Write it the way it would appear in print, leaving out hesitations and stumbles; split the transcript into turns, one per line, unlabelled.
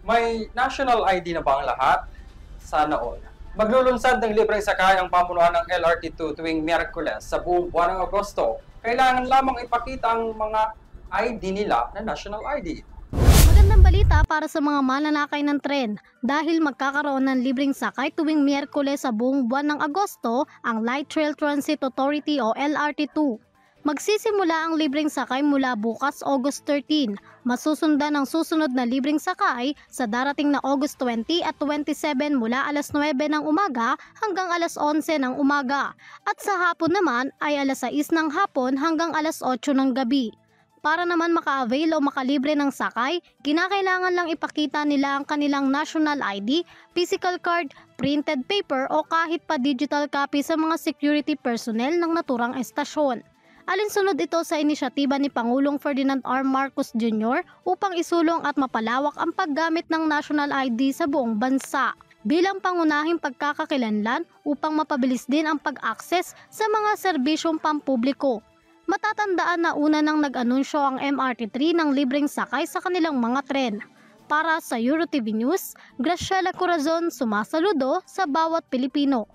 May national ID na ba ang lahat? Sana all. Maglulunsad ng libreng sakay ang pamunuan ng LRT2 tuwing Miyerkules sa buong buwan ng Agosto. Kailangan lamang ipakita ang mga ID nila na national ID.
Magandang balita para sa mga mananakay ng tren dahil magkakaroon ng libreng sakay tuwing Miyerkules sa buong buwan ng Agosto ang Light Rail Transit Authority o LRT2. Magsisimula ang libreng sakay mula bukas August 13. Masusundan ang susunod na libreng sakay sa darating na August 20 at 27 mula alas 9 ng umaga hanggang alas 11 ng umaga. At sa hapon naman ay alas 6 ng hapon hanggang alas 8 ng gabi. Para naman maka-avail o makalibre ng sakay, kinakailangan lang ipakita nila ang kanilang national ID, physical card, printed paper o kahit pa digital copy sa mga security personnel ng naturang estasyon. Alinsunod ito sa inisyatiba ni Pangulong Ferdinand R. Marcos Jr. upang isulong at mapalawak ang paggamit ng national ID sa buong bansa bilang pangunahing pagkakakilanlan upang mapabilis din ang pag-access sa mga serbisyong pampubliko. Matatandaan na una nang nag-anunsyo ang MRT3 ng libreng sakay sa kanilang mga tren. Para sa EuroTV News, Graciela Corazon sumasaludo sa bawat Pilipino.